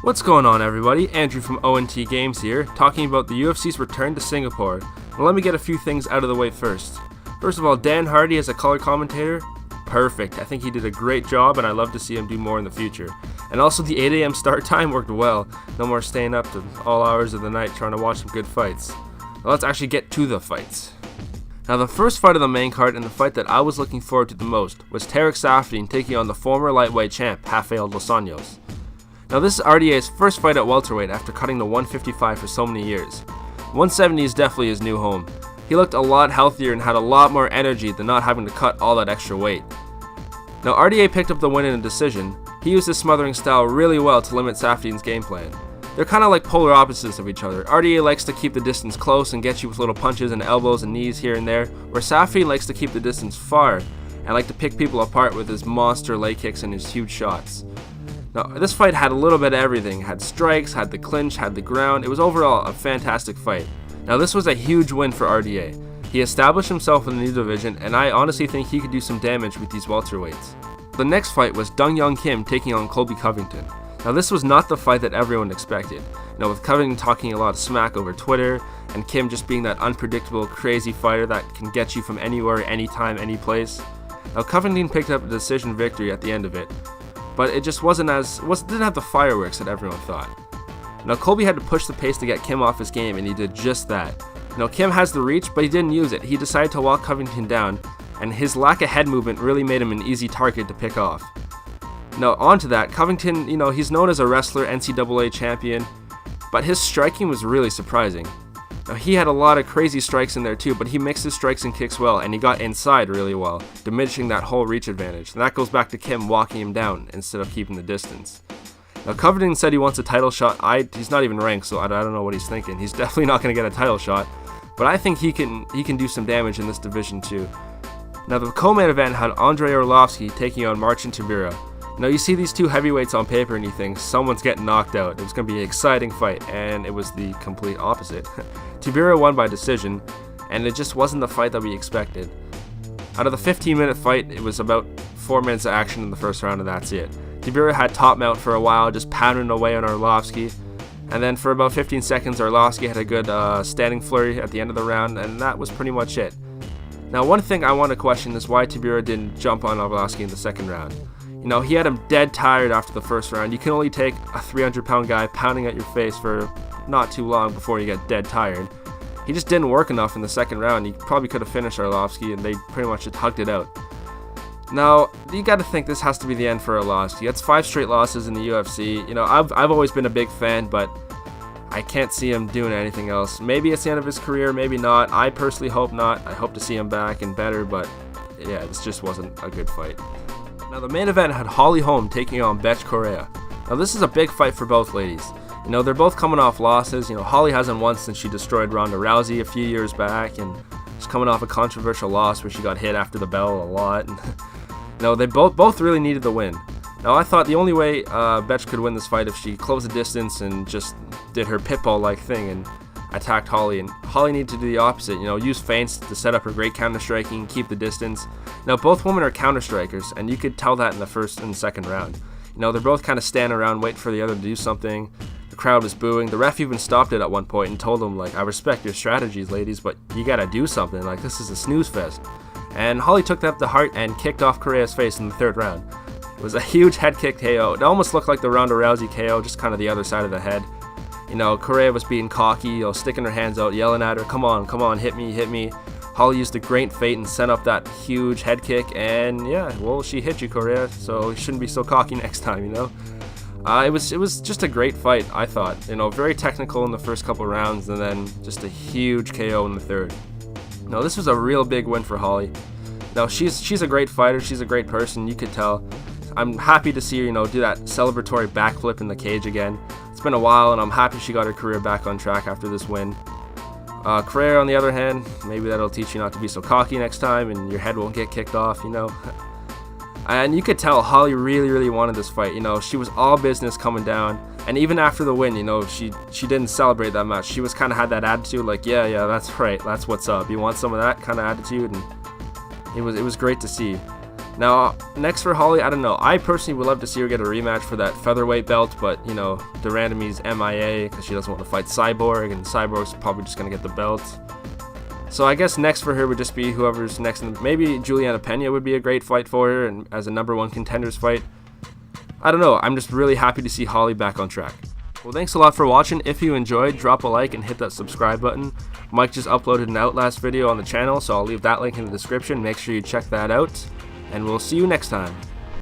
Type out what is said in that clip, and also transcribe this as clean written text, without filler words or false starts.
What's going on, everybody? Andrew from ONT Games here, talking about the UFC's return to Singapore. Now let me get a few things out of the way first. First of all, Dan Hardy as a color commentator, perfect. I think he did a great job, and I'd love to see him do more in the future. And also the 8 a.m. start time worked well. No more staying up to all hours of the night trying to watch some good fights. Now let's actually get to the fights. Now the first fight of the main card, and the fight that I was looking forward to the most, was Tarec Saffiedine taking on the former lightweight champ, Rafael dos Anjos. Now this is RDA's first fight at welterweight after cutting to 155 for so many years. 170 is definitely his new home. He looked a lot healthier and had a lot more energy than not having to cut all that extra weight. Now RDA picked up the win in a decision. He used his smothering style really well to limit Saffiedine's game plan. They're kind of like polar opposites of each other. RDA likes to keep the distance close and get you with little punches and elbows and knees here and there, where Saffiedine likes to keep the distance far and like to pick people apart with his monster leg kicks and his huge shots. Now, this fight had a little bit of everything. Had strikes, had the clinch, had the ground. It was overall a fantastic fight. Now, this was a huge win for RDA. He established himself in the new division, and I honestly think he could do some damage with these welterweights. The next fight was Dong Hyun Kim taking on Colby Covington. Now, this was not the fight that everyone expected. Now, with Covington talking a lot of smack over Twitter, and Kim just being that unpredictable, crazy fighter that can get you from anywhere, anytime, any place. Now, Covington picked up a decision victory at the end of it, but it just didn't have the fireworks that everyone thought. Now Colby had to push the pace to get Kim off his game, and he did just that. Now Kim has the reach, but he didn't use it. He decided to walk Covington down, and his lack of head movement really made him an easy target to pick off. Now onto that, Covington, he's known as a wrestler, NCAA champion, but his striking was really surprising. Now he had a lot of crazy strikes in there too, but he mixed his strikes and kicks well, and he got inside really well, diminishing that whole reach advantage. And that goes back to Kim walking him down instead of keeping the distance. Now Covington said he wants a title shot. He's not even ranked, so I don't know what he's thinking. He's definitely not going to get a title shot, but I think he can do some damage in this division too. Now the co-main event had Andrei Arlovski taking on Marcin Tybura. Now you see these two heavyweights on paper and you think someone's getting knocked out. It was going to be an exciting fight, and it was the complete opposite. Tybura won by decision, and it just wasn't the fight that we expected. Out of the 15-minute fight, it was about 4 minutes of action in the first round, and that's it. Tybura had top mount for a while, just pounding away on Arlovski, and then for about 15 seconds, Arlovski had a good standing flurry at the end of the round, and that was pretty much it. Now, one thing I want to question is why Tybura didn't jump on Arlovski in the second round. He had him dead tired after the first round. You can only take a 300-pound guy pounding at your face for not too long before you get dead tired. He just didn't work enough in the second round. He probably could have finished Arlovski, and they pretty much just hugged it out. Now, you got to think this has to be the end for Arlovski. That's 5 straight losses in the UFC. I've always been a big fan, but I can't see him doing anything else. Maybe it's the end of his career, maybe not. I personally hope not. I hope to see him back and better, but yeah, this just wasn't a good fight. Now the main event had Holly Holm taking on Bethe Correia. Now this is a big fight for both ladies. They're both coming off losses. Holly hasn't won since she destroyed Ronda Rousey a few years back, and she's coming off a controversial loss where she got hit after the bell a lot. They both really needed the win. Now I thought the only way Bethe could win this fight if she closed the distance and just did her pitbull-like thing and attacked Holly, and Holly needed to do the opposite, use feints to set up her great counter-striking, keep the distance. Now both women are counter-strikers, and you could tell that in the first and second round. They're both kind of standing around waiting for the other to do something. The crowd was booing. The ref even stopped it at one point and told them, I respect your strategies, ladies, but you gotta do something, this is a snooze fest. And Holly took that to heart and kicked off Correia's face in the third round. It was a huge head kick KO. It almost looked like the Ronda Rousey KO, just kind of the other side of the head. Correia was being cocky, sticking her hands out, yelling at her, come on, hit me. Holly used a great feint and sent up that huge head kick, and yeah, well, she hit you, Correia, so you shouldn't be so cocky next time, It was just a great fight, I thought. Very technical in the first couple rounds, and then just a huge KO in the third. Now, this was a real big win for Holly. Now, she's a great fighter, she's a great person, you could tell. I'm happy to see her, do that celebratory backflip in the cage again. It's been a while, and I'm happy she got her career back on track after this win. Correia, on the other hand, maybe that'll teach you not to be so cocky next time, and your head won't get kicked off, And you could tell Holly really, really wanted this fight. She was all business coming down, and even after the win, she didn't celebrate that much. She was kind of had that attitude, yeah, that's right, that's what's up. You want some of that kind of attitude, and it was great to see. Now, next for Holly, I don't know. I personally would love to see her get a rematch for that featherweight belt, but, you know, De Randomy's MIA because she doesn't want to fight Cyborg, and Cyborg's probably just going to get the belt. So I guess next for her would just be whoever's next. Maybe Juliana Pena would be a great fight for her, and as a #1 contenders fight. I don't know. I'm just really happy to see Holly back on track. Well, thanks a lot for watching. If you enjoyed, drop a like and hit that subscribe button. Mike just uploaded an Outlast video on the channel, so I'll leave that link in the description. Make sure you check that out, and we'll see you next time.